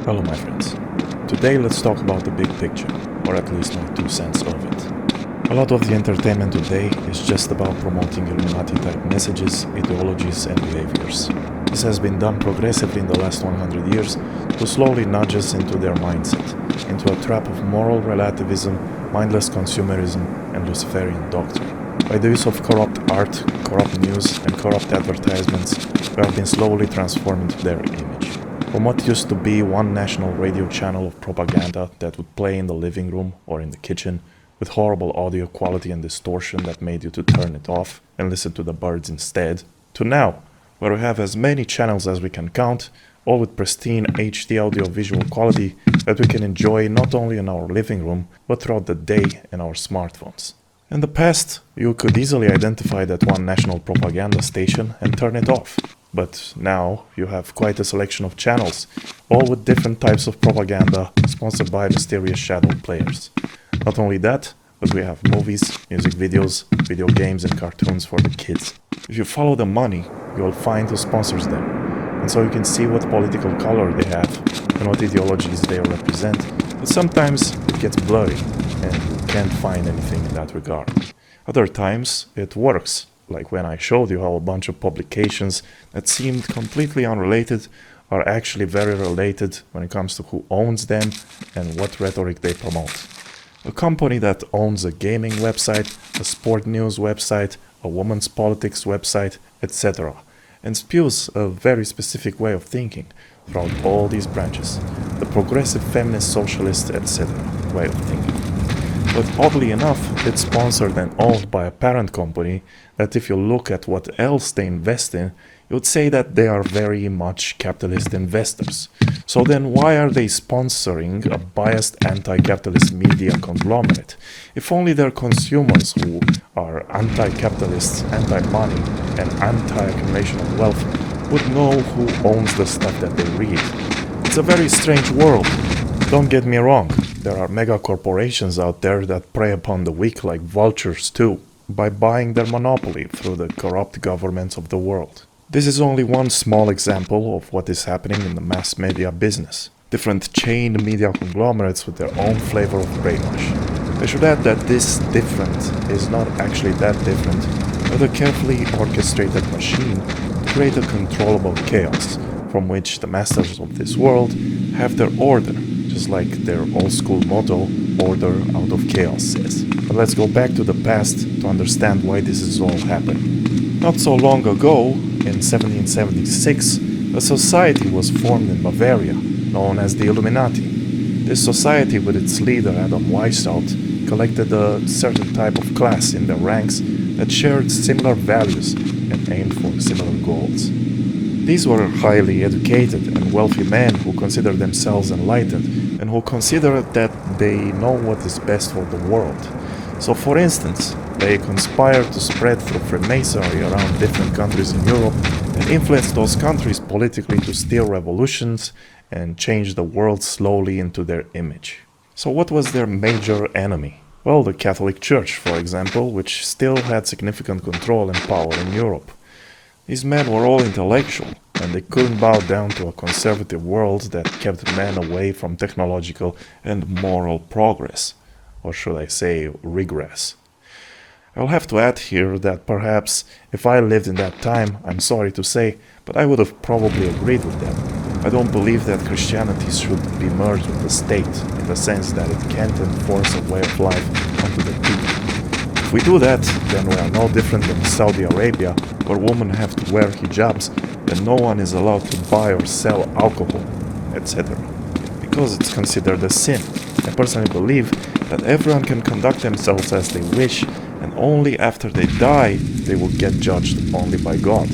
Hello my friends. Today let's talk about the big picture, or at least my 2 cents of it. A lot of the entertainment today is just about promoting Illuminati type messages, ideologies and behaviors. This has been done progressively in the last 100 years to slowly nudge us into their mindset, into a trap of moral relativism, mindless consumerism and Luciferian doctrine. By the use of corrupt art, corrupt news and corrupt advertisements, we have been slowly transformed into their image. From what used to be one national radio channel of propaganda that would play in the living room or in the kitchen, with horrible audio quality and distortion that made you to turn it off and listen to the birds instead, to now, where we have as many channels as we can count, all with pristine HD audio-visual quality that we can enjoy not only in our living room, but throughout the day in our smartphones. In the past, you could easily identify that one national propaganda station and turn it off. But now you have quite a selection of channels, all with different types of propaganda sponsored by mysterious shadow players. Not only that, but we have movies, music videos, video games and cartoons for the kids. If you follow the money, you'll find who sponsors them. And so you can see what political color they have and what ideologies they represent. But sometimes it gets blurry and you can't find anything in that regard. Other times it works. Like when I showed you how a bunch of publications that seemed completely unrelated are actually very related when it comes to who owns them and what rhetoric they promote. A company that owns a gaming website, a sport news website, a women's politics website, etc. and spews a very specific way of thinking throughout all these branches, the progressive feminist socialist etc. way of thinking. But oddly enough, it's sponsored and owned by a parent company that if you look at what else they invest in, you would say that they are very much capitalist investors. So then why are they sponsoring a biased anti-capitalist media conglomerate? If only their consumers who are anti-capitalists, anti-money and anti-accumulation of wealth would know who owns the stuff that they read. It's a very strange world. Don't get me wrong, there are mega corporations out there that prey upon the weak like vultures too, by buying their monopoly through the corrupt governments of the world. This is only one small example of what is happening in the mass media business. Different chain media conglomerates with their own flavor of brainwash. I should add that this different is not actually that different, but a carefully orchestrated machine to create a controllable chaos, from which the masters of this world have their order, just like their old-school motto, order out of chaos says. But let's go back to the past to understand why this is all happening. Not so long ago, in 1776, a society was formed in Bavaria, known as the Illuminati. This society, with its leader Adam Weishaupt, collected a certain type of class in their ranks that shared similar values and aimed for similar goals. These were highly educated and wealthy men who considered themselves enlightened and who considered that they know what is best for the world. So for instance, they conspired to spread through Freemasonry around different countries in Europe and influence those countries politically to steer revolutions and change the world slowly into their image. So what was their major enemy? Well, the Catholic Church, for example, which still had significant control and power in Europe. These men were all intellectual, and they couldn't bow down to a conservative world that kept men away from technological and moral progress, or should I say, regress. I'll have to add here that perhaps if I lived in that time, I'm sorry to say, but I would have probably agreed with them. I don't believe that Christianity should be merged with the state, in the sense that it can't enforce a way of life onto the people. If we do that, then we are no different than Saudi Arabia, where women have to wear hijabs and no one is allowed to buy or sell alcohol, etc. Because it's considered a sin. I personally believe that everyone can conduct themselves as they wish, and only after they die they will get judged only by God.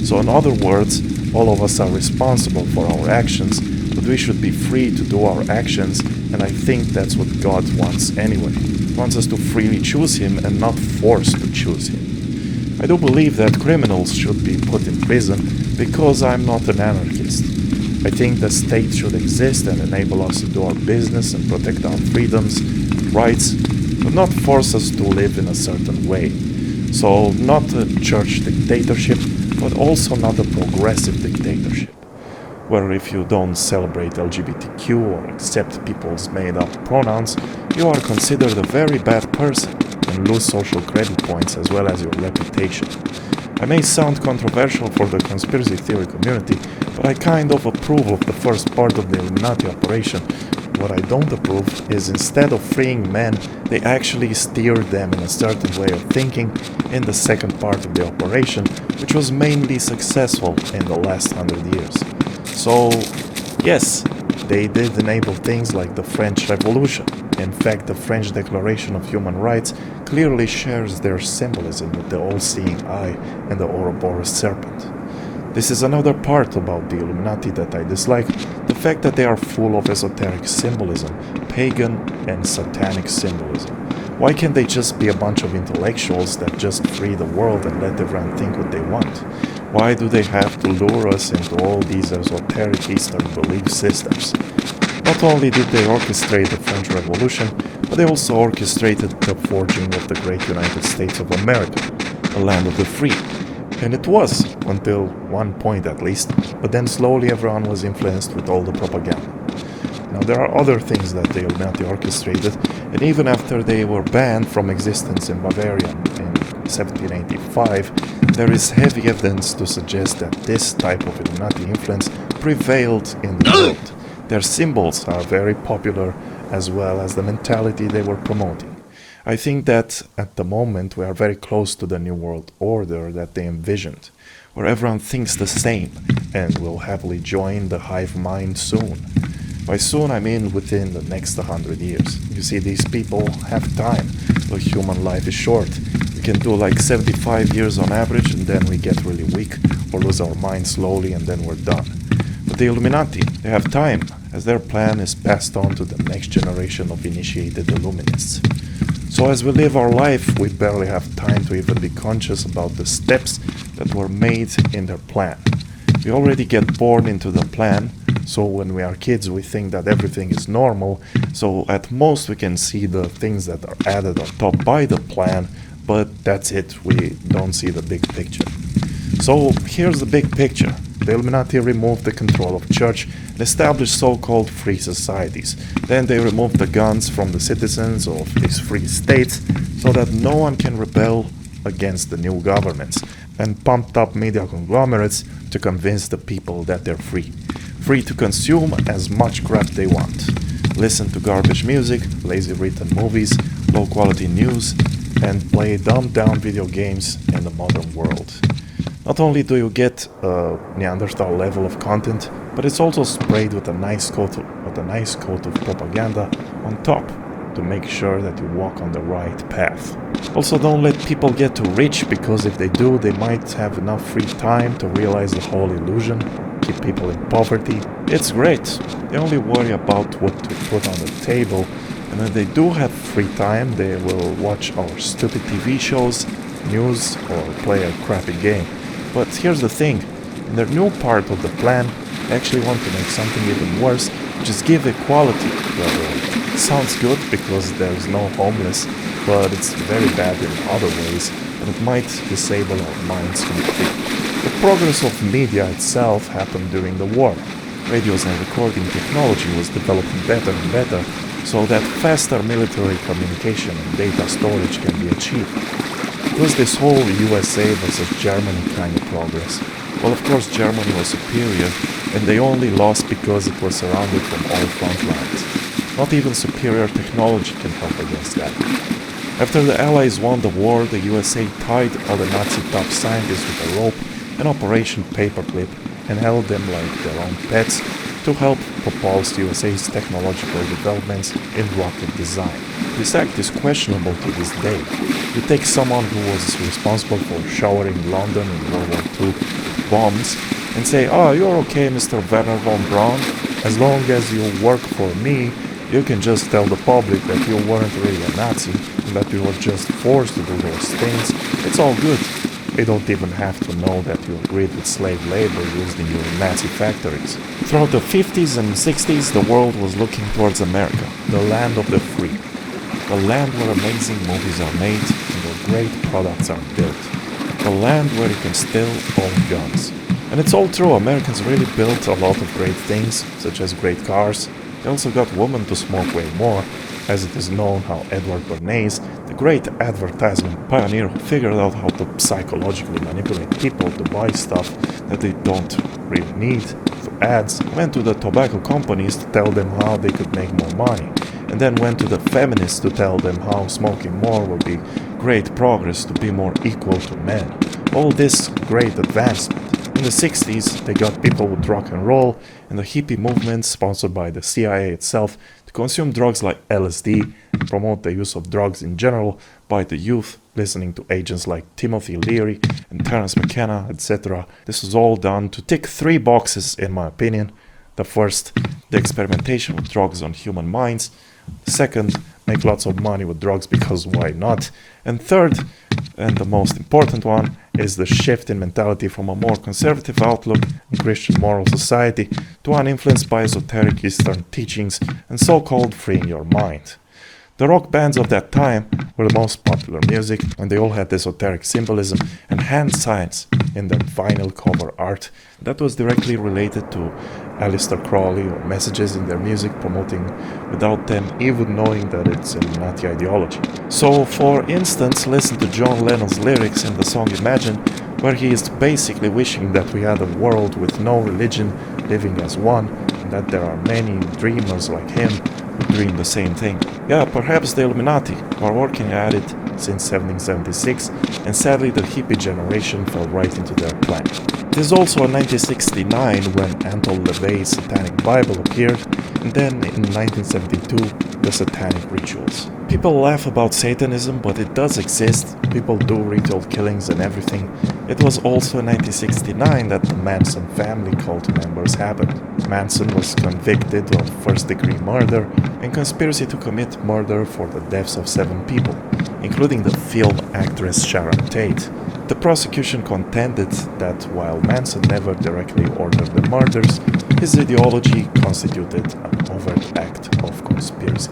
So in other words, all of us are responsible for our actions, but we should be free to do our actions, and I think that's what God wants anyway. He wants us to freely choose Him and not forced to choose Him. I do believe that criminals should be put in prison because I'm not an anarchist. I think the state should exist and enable us to do our business and protect our freedoms and rights, but not force us to live in a certain way. So not a church dictatorship, but also not a progressive dictatorship. where if you don't celebrate LGBTQ or accept people's made-up pronouns, you are considered a very bad person and lose social credit points as well as your reputation. I may sound controversial for the conspiracy theory community, but I kind of approve of the first part of the Illuminati operation. What I don't approve is instead of freeing men, they actually steered them in a certain way of thinking in the second part of the operation, which was mainly successful in the last 100 years. So, yes, they did enable things like the French Revolution. In fact, the French Declaration of Human Rights clearly shares their symbolism with the all-seeing eye and the Ouroboros serpent. This is another part about the Illuminati that I dislike, the fact that they are full of esoteric symbolism, pagan and satanic symbolism. Why can't they just be a bunch of intellectuals that just free the world and let everyone think what they want? Why do they have to lure us into all these esoteric Eastern belief systems? Not only did they orchestrate the French Revolution, but they also orchestrated the forging of the great United States of America, the land of the free. And it was, until one point at least, but then slowly everyone was influenced with all the propaganda. Now there are other things that the Illuminati orchestrated, and even after they were banned from existence in Bavaria in 1785, there is heavy evidence to suggest that this type of Illuminati influence prevailed in the world. Their symbols are very popular, as well as the mentality they were promoting. I think that at the moment we are very close to the New World Order that they envisioned, where everyone thinks the same and will happily join the hive mind soon. By soon I mean within the next 100 years. You see, these people have time. The human life is short. We can do like 75 years on average and then we get really weak or lose our mind slowly and then we're done. But the Illuminati, they have time, as their plan is passed on to the next generation of initiated Illuminists. So as we live our life, we barely have time to even be conscious about the steps that were made in their plan. We already get born into the plan, so when we are kids we think that everything is normal, so at most we can see the things that are added on top by the plan, but that's it, we don't see the big picture. So here's the big picture. The Illuminati removed the control of church and established so-called free societies. Then they removed the guns from the citizens of these free states so that no one can rebel against the new governments, and pumped up media conglomerates to convince the people that they're free. Free to consume as much crap they want. Listen to garbage music, lazy written movies, low-quality news, and play dumbed-down video games in the modern world. Not only do you get a Neanderthal level of content, but it's also sprayed with a nice coat of propaganda on top to make sure that you walk on the right path. Also, don't let people get too rich, because if they do, they might have enough free time to realize the whole illusion, keep people in poverty. It's great. They only worry about what to put on the table, and when they do have free time, they will watch our stupid TV shows, news, or play a crappy game. But here's the thing, in their new part of the plan, they actually want to make something even worse, which is give equality to everyone. It sounds good because there's no homeless, but it's very bad in other ways, and it might disable our minds completely. The progress of media itself happened during the war. Radios and recording technology was developing better and better, so that faster military communication and data storage can be achieved. It was this whole USA versus Germany kind of progress. Well, of course Germany was superior, and they only lost because it was surrounded from all front lines. Not even superior technology can help against that. After the Allies won the war, the USA tied all the Nazi top scientists with a rope and Operation Paperclip and held them like their own pets to help propulse USA's technological developments in rocket design. This act is questionable to this day. You take someone who was responsible for showering London in World War II with bombs and say, "Oh, you're okay, Mr. Werner von Braun. As long as you work for me, you can just tell the public that you weren't really a Nazi and that you were just forced to do those things. It's all good." They don't even have to know that you agreed with slave labor used in your Nazi factories. Throughout the 50s and 60s, the world was looking towards America, the land of the free. The land where amazing movies are made and where great products are built. The land where you can still own guns. And it's all true, Americans really built a lot of great things, such as great cars. They also got women to smoke way more, as it is known how Edward Bernays, the great advertisement pioneer who figured out how to psychologically manipulate people to buy stuff that they don't really need through ads, went to the tobacco companies to tell them how they could make more money, and then went to the feminists to tell them how smoking more will be great progress to be more equal to men. All this great advancement. In the 60s, they got people with rock and roll and the hippie movement sponsored by the CIA itself to consume drugs like LSD and promote the use of drugs in general by the youth, listening to agents like Timothy Leary and Terence McKenna, etc. This was all done to tick three boxes, in my opinion. The first, the experimentation with drugs on human minds. The second, make lots of money with drugs because why not? And third, and the most important one, is the shift in mentality from a more conservative outlook in Christian moral society to one influenced by esoteric Eastern teachings and so-called freeing your mind. The rock bands of that time were the most popular music, and they all had esoteric symbolism and hand signs in their vinyl cover art that was directly related to Aleister Crowley or messages in their music promoting without them even knowing that it's Illuminati ideology. So, for instance, listen to John Lennon's lyrics in the song Imagine, where he is basically wishing that we had a world with no religion, living as one, and that there are many dreamers like him who dream the same thing. Yeah, perhaps the Illuminati are working at it since 1776, and sadly the hippie generation fell right into their plan. It is also in 1969 when Anton LaVey's Satanic Bible appeared, and then in 1972 the Satanic Rituals. People laugh about Satanism, but it does exist. People do ritual killings and everything. It was also in 1969 that the Manson family cult members happened. Manson was convicted of first-degree murder and conspiracy to commit murder for the deaths of 7 people, including the film actress Sharon Tate. The prosecution contended that while Manson never directly ordered the murders, his ideology constituted an overt act of conspiracy.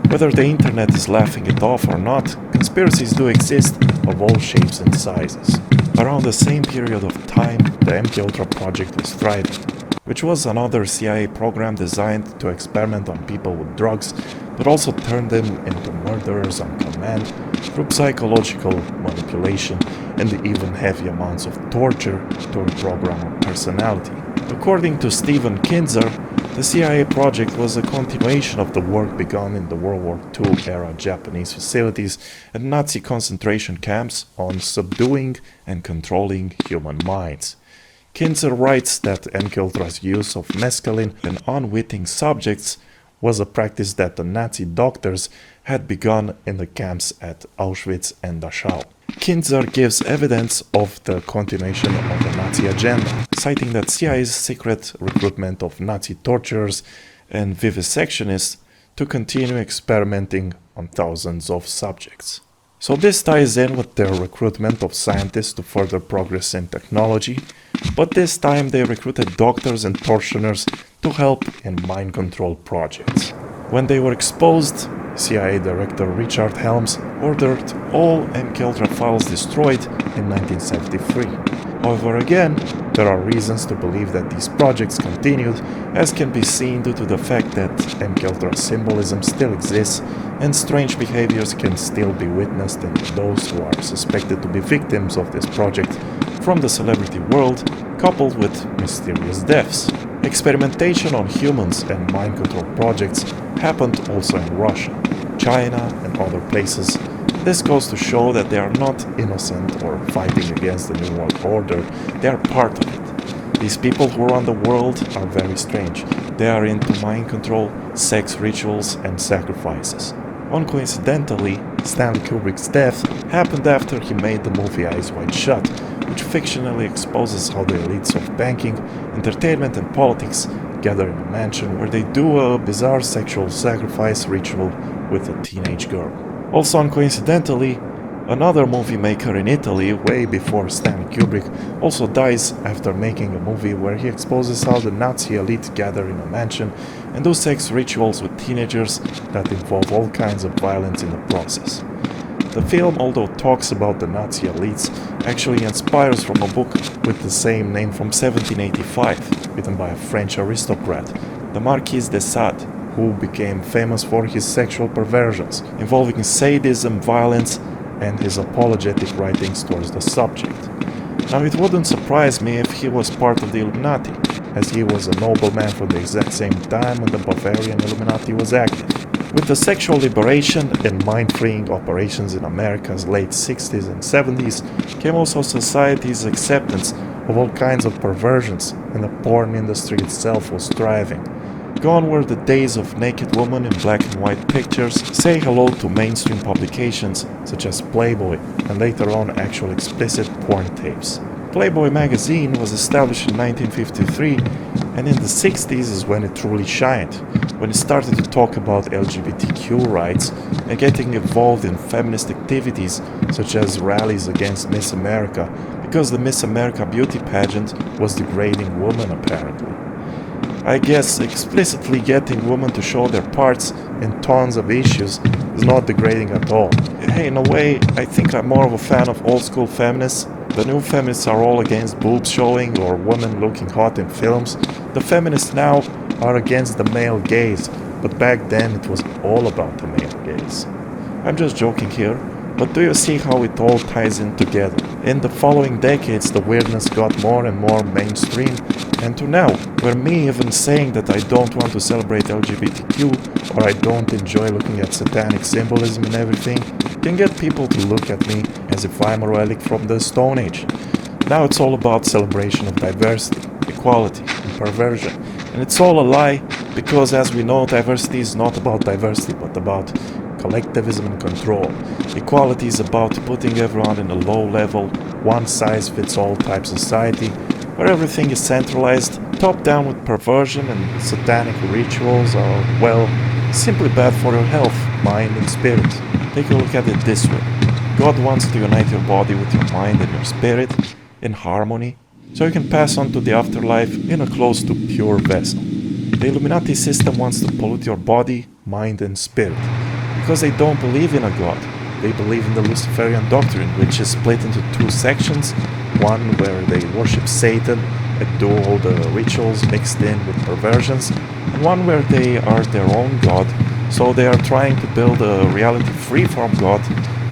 Whether the internet is laughing it off or not, conspiracies do exist of all shapes and sizes. Around the same period of time, the MKUltra project was thriving, which was another CIA program designed to experiment on people with drugs, but also turn them into murderers on command through psychological manipulation and even heavy amounts of torture to reprogram our personality. According to Stephen Kinzer, the CIA project was a continuation of the work begun in the World War II-era Japanese facilities and Nazi concentration camps on subduing and controlling human minds. Kinzer writes that MKUltra's use of mescaline in unwitting subjects was a practice that the Nazi doctors had begun in the camps at Auschwitz and Dachau. Kinzer gives evidence of the continuation of the Nazi agenda, citing that CIA's secret recruitment of Nazi torturers and vivisectionists to continue experimenting on thousands of subjects. So this ties in with their recruitment of scientists to further progress in technology, but this time they recruited doctors and tortioners to help in mind control projects. When they were exposed, CIA Director Richard Helms ordered all MKUltra files destroyed in 1973. However, again, there are reasons to believe that these projects continued, as can be seen due to the fact that MKUltra symbolism still exists and strange behaviors can still be witnessed in those who are suspected to be victims of this project from the celebrity world, coupled with mysterious deaths. Experimentation on humans and mind control projects happened also in Russia, China, and other places. This goes to show that they are not innocent or fighting against the New World Order, they are part of it. These people who run the world are very strange. They are into mind control, sex rituals, and sacrifices. Uncoincidentally, Stanley Kubrick's death happened after he made the movie Eyes Wide Shut, which fictionally exposes how the elites of banking, entertainment, and politics gather in a mansion where they do a bizarre sexual sacrifice ritual with a teenage girl. Also uncoincidentally, another movie maker in Italy, way before Stanley Kubrick, also dies after making a movie where he exposes how the Nazi elite gather in a mansion and do sex rituals with teenagers that involve all kinds of violence in the process. The film, although talks about the Nazi elites, actually inspires from a book with the same name from 1785, written by a French aristocrat, the Marquis de Sade, who became famous for his sexual perversions, involving sadism, violence, and his apologetic writings towards the subject. Now, it wouldn't surprise me if he was part of the Illuminati, as he was a nobleman for the exact same time when the Bavarian Illuminati was active. With the sexual liberation and mind-freeing operations in America's late 60s and 70s came also society's acceptance of all kinds of perversions, and the porn industry itself was thriving. Gone were the days of naked women in black and white pictures. Say hello to mainstream publications such as Playboy and later on actual explicit porn tapes. Playboy magazine was established in 1953, and in the 60s is when it truly shined, when it started to talk about LGBTQ rights and getting involved in feminist activities such as rallies against Miss America, because the Miss America beauty pageant was degrading women apparently. I guess explicitly getting women to show their parts in tons of issues is not degrading at all. Hey, in a way, I think I'm more of a fan of old school feminists. The new feminists are all against boobs showing or women looking hot in films. The feminists now are against the male gaze, but back then it was all about the male gaze. I'm just joking here, but do you see how it all ties in together? In the following decades, the weirdness got more and more mainstream, and to now, where me even saying that I don't want to celebrate LGBTQ or I don't enjoy looking at satanic symbolism and everything, can get people to look at me as if I'm a relic from the Stone Age. Now it's all about celebration of diversity, equality, and perversion. And it's all a lie, because as we know, diversity is not about diversity, but about collectivism and control. Equality is about putting everyone in a low-level, one-size-fits-all type society, where everything is centralized, top-down with perversion and satanic rituals are, well, simply bad for your health, mind and spirit. Take a look at it this way. God wants to unite your body with your mind and your spirit in harmony, so you can pass on to the afterlife in a close to pure vessel. The Illuminati system wants to pollute your body, mind and spirit, because they don't believe in a God. They believe in the Luciferian doctrine, which is split into two sections, one where they worship Satan and do all the rituals mixed in with perversions, and one where they are their own God, so they are trying to build a reality free from God,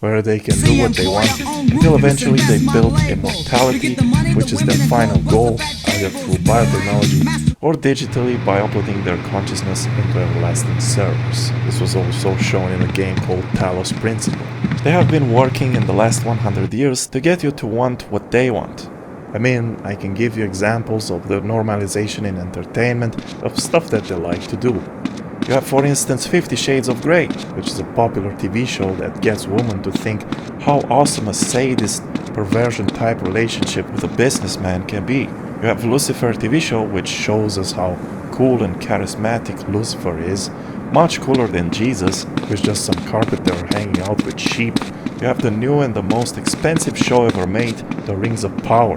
where they can do what they want, until eventually they build immortality, which is their final goal, either through biotechnology or digitally by uploading their consciousness into everlasting servers. This was also shown in a game called Talos Principle. They have been working in the last 100 years to get you to want what they want. I mean, I can give you examples of the normalization in entertainment of stuff that they like to do. You have, for instance, 50 Shades of Grey, which is a popular TV show that gets women to think how awesome a sadist, perversion-type relationship with a businessman can be. You have Lucifer TV show, which shows us how cool and charismatic Lucifer is, much cooler than Jesus, who's just some carpenter hanging out with sheep. You have the new and the most expensive show ever made, The Rings of Power,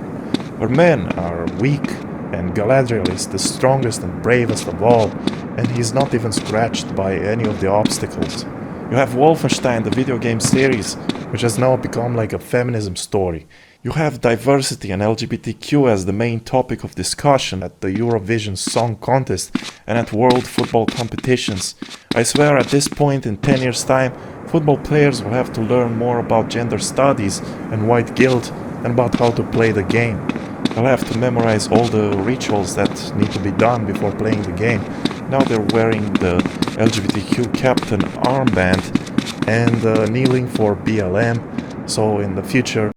where men are weak and Galadriel is the strongest and bravest of all, and he's not even scratched by any of the obstacles. You have Wolfenstein, the video game series, which has now become like a feminism story. You have diversity and LGBTQ as the main topic of discussion at the Eurovision Song Contest and at world football competitions. I swear at this point in 10 years' time, football players will have to learn more about gender studies and white guilt and about how to play the game. They'll have to memorize all the rituals that need to be done before playing the game. Now they're wearing the LGBTQ captain armband and kneeling for BLM, so in the future